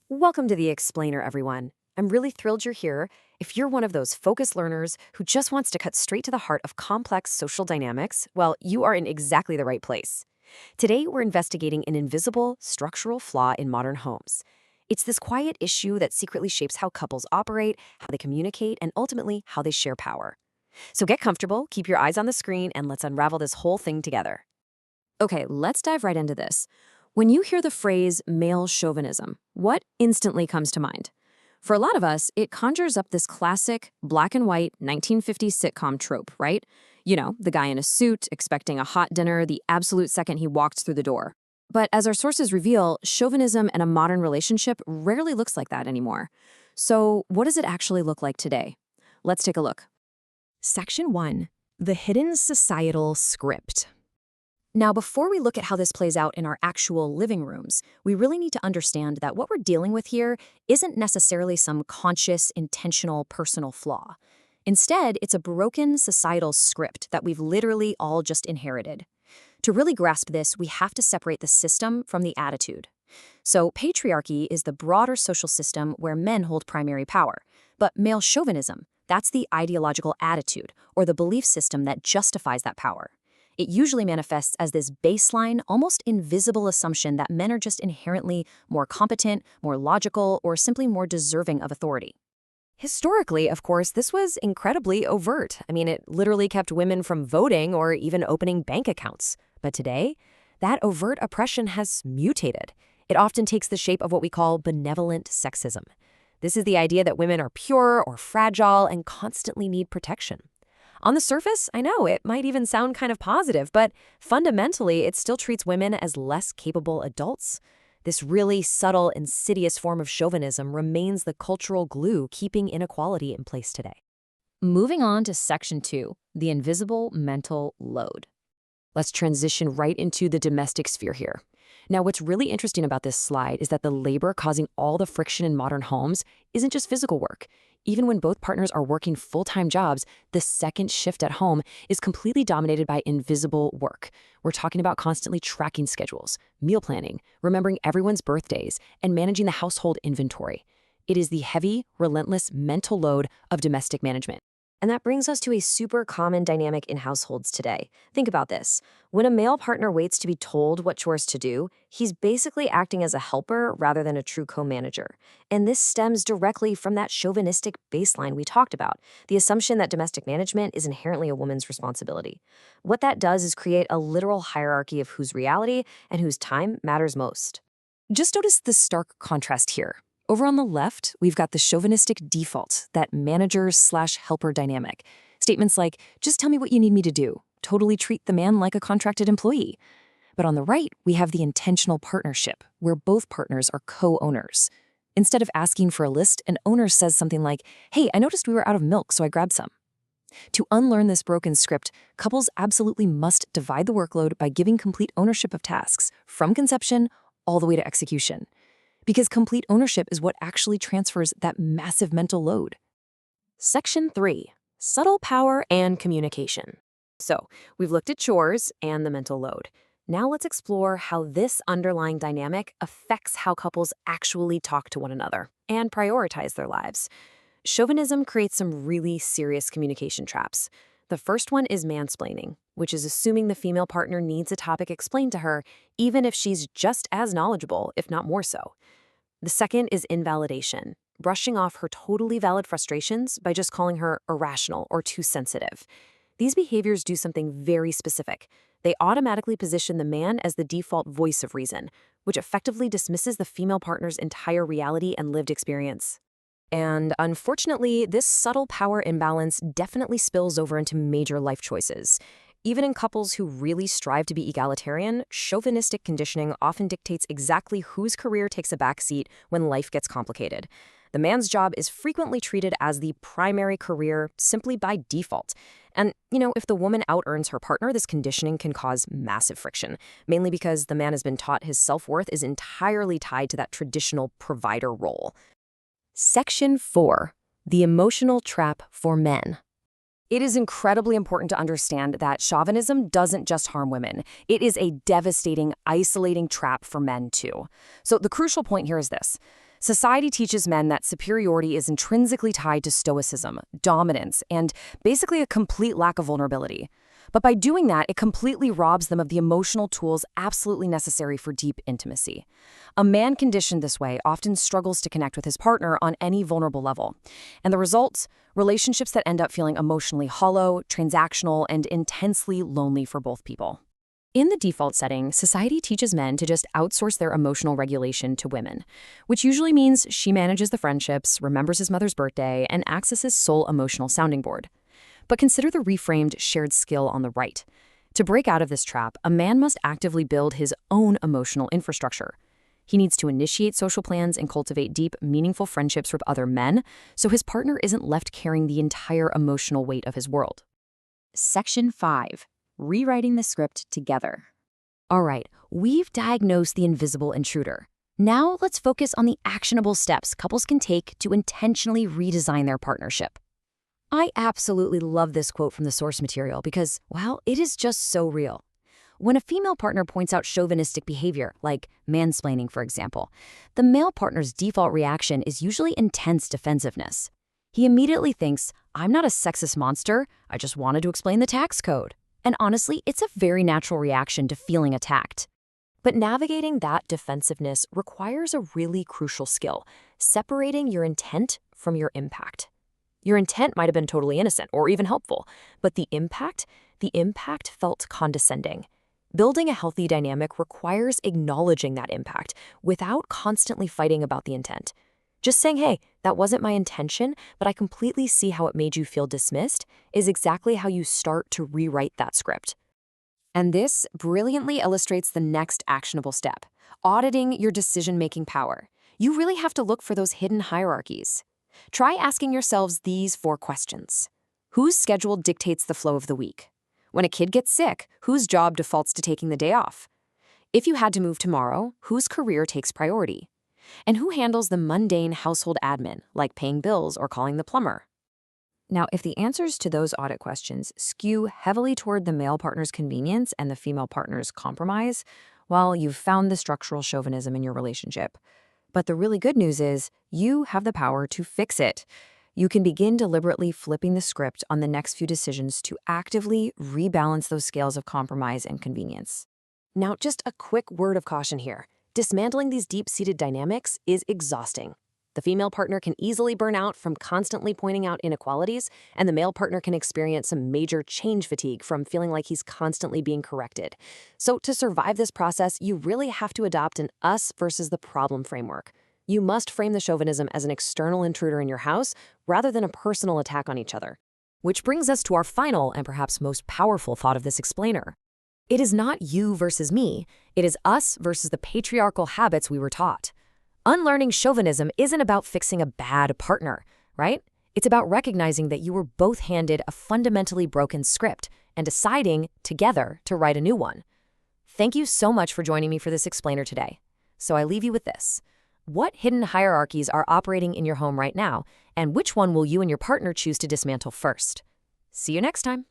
Welcome to The Explainer, everyone. I'm really thrilled you're here. If you're one of those focused learners who just wants to cut straight to the heart of complex social dynamics, well, you are in exactly the right place. Today, we're investigating an invisible structural flaw in modern homes. It's this quiet issue that secretly shapes how couples operate, how they communicate, and ultimately how they share power. So get comfortable, keep your eyes on the screen, and let's unravel this whole thing together. Okay, let's dive right into this. When you hear the phrase male chauvinism, what instantly comes to mind? For a lot of us, it conjures up this classic black and white 1950s sitcom trope, right? You know, the guy in a suit expecting a hot dinner the absolute second he walked through the door. But as our sources reveal, chauvinism in a modern relationship rarely looks like that anymore. So, what does it actually look like today? Let's take a look. Section 1. The Hidden Societal Script. Now, before we look at how this plays out in our actual living rooms, we really need to understand that what we're dealing with here isn't necessarily some conscious, intentional, personal flaw. Instead, it's a broken societal script that we've literally all just inherited. To really grasp this, we have to separate the system from the attitude. So, patriarchy is the broader social system where men hold primary power, but male chauvinism, that's the ideological attitude or the belief system that justifies that power. It usually manifests as this baseline, almost invisible assumption that men are just inherently more competent, more logical, or simply more deserving of authority. Historically, of course, this was incredibly overt. It literally kept women from voting or even opening bank accounts. But today, that overt oppression has mutated. It often takes the shape of what we call benevolent sexism. This is the idea that women are pure or fragile and constantly need protection. On the surface, I know, it might even sound kind of positive, but fundamentally, it still treats women as less capable adults. This really subtle, insidious form of chauvinism remains the cultural glue keeping inequality in place today. Moving on to Section 2, the invisible mental load. Let's transition right into the domestic sphere here. Now, what's really interesting about this slide is that the labor causing all the friction in modern homes isn't just physical work. Even when both partners are working full-time jobs, the second shift at home is completely dominated by invisible work. We're talking about constantly tracking schedules, meal planning, remembering everyone's birthdays, and managing the household inventory. It is the heavy, relentless mental load of domestic management. And that brings us to a super common dynamic in households today. Think about this. When a male partner waits to be told what chores to do, he's basically acting as a helper rather than a true co-manager. And this stems directly from that chauvinistic baseline we talked about, the assumption that domestic management is inherently a woman's responsibility. What that does is create a literal hierarchy of whose reality and whose time matters most. Just notice the stark contrast here. Over on the left, we've got the chauvinistic default, that manager/helper dynamic. Statements like, just tell me what you need me to do, totally treat the man like a contracted employee. But on the right, we have the intentional partnership, where both partners are co-owners. Instead of asking for a list, an owner says something like, hey, I noticed we were out of milk, so I grabbed some. To unlearn this broken script, couples absolutely must divide the workload by giving complete ownership of tasks, from conception all the way to execution. Because complete ownership is what actually transfers that massive mental load. Section 3. Subtle power and communication. So, we've looked at chores and the mental load. Now let's explore how this underlying dynamic affects how couples actually talk to one another and prioritize their lives. Chauvinism creates some really serious communication traps. The first one is mansplaining, which is assuming the female partner needs a topic explained to her, even if she's just as knowledgeable, if not more so. The second is invalidation, brushing off her totally valid frustrations by just calling her irrational or too sensitive. These behaviors do something very specific. They automatically position the man as the default voice of reason, which effectively dismisses the female partner's entire reality and lived experience. And unfortunately, this subtle power imbalance definitely spills over into major life choices. Even in couples who really strive to be egalitarian, chauvinistic conditioning often dictates exactly whose career takes a backseat when life gets complicated. The man's job is frequently treated as the primary career simply by default. And, if the woman out-earns her partner, this conditioning can cause massive friction, mainly because the man has been taught his self-worth is entirely tied to that traditional provider role. Section 4. The Emotional Trap for Men. It is incredibly important to understand that chauvinism doesn't just harm women. It is a devastating, isolating trap for men, too. So the crucial point here is this. Society teaches men that superiority is intrinsically tied to stoicism, dominance, and basically a complete lack of vulnerability. But by doing that, it completely robs them of the emotional tools absolutely necessary for deep intimacy. A man conditioned this way often struggles to connect with his partner on any vulnerable level. And the results? Relationships that end up feeling emotionally hollow, transactional, and intensely lonely for both people. In the default setting, society teaches men to just outsource their emotional regulation to women, which usually means she manages the friendships, remembers his mother's birthday, and acts as his sole emotional sounding board. But consider the reframed shared skill on the right. To break out of this trap, a man must actively build his own emotional infrastructure. He needs to initiate social plans and cultivate deep, meaningful friendships with other men, so his partner isn't left carrying the entire emotional weight of his world. Section 5. Rewriting the script together. All right, we've diagnosed the invisible intruder. Now let's focus on the actionable steps couples can take to intentionally redesign their partnership. I absolutely love this quote from the source material because, well, it is just so real. When a female partner points out chauvinistic behavior, like mansplaining, for example, the male partner's default reaction is usually intense defensiveness. He immediately thinks, I'm not a sexist monster, I just wanted to explain the tax code. And honestly, it's a very natural reaction to feeling attacked. But navigating that defensiveness requires a really crucial skill, separating your intent from your impact. Your intent might have been totally innocent or even helpful, but the impact felt condescending. Building a healthy dynamic requires acknowledging that impact without constantly fighting about the intent. Just saying, hey, that wasn't my intention, but I completely see how it made you feel dismissed, is exactly how you start to rewrite that script. And this brilliantly illustrates the next actionable step, auditing your decision-making power. You really have to look for those hidden hierarchies. Try asking yourselves these 4 questions. Whose schedule dictates the flow of the week? When a kid gets sick, whose job defaults to taking the day off? If you had to move tomorrow, whose career takes priority? And who handles the mundane household admin, like paying bills or calling the plumber? Now, if the answers to those audit questions skew heavily toward the male partner's convenience and the female partner's compromise, well, you've found the structural chauvinism in your relationship. But the really good news is you have the power to fix it. You can begin deliberately flipping the script on the next few decisions to actively rebalance those scales of compromise and convenience. Now, just a quick word of caution here. Dismantling these deep-seated dynamics is exhausting. The female partner can easily burn out from constantly pointing out inequalities, and the male partner can experience some major change fatigue from feeling like he's constantly being corrected. So to survive this process, you really have to adopt an us versus the problem framework. You must frame the chauvinism as an external intruder in your house rather than a personal attack on each other. Which brings us to our final and perhaps most powerful thought of this explainer. It is not you versus me, it is us versus the patriarchal habits we were taught. Unlearning chauvinism isn't about fixing a bad partner, right? It's about recognizing that you were both handed a fundamentally broken script and deciding together to write a new one. Thank you so much for joining me for this explainer today. So I leave you with this. What hidden hierarchies are operating in your home right now, and which one will you and your partner choose to dismantle first? See you next time.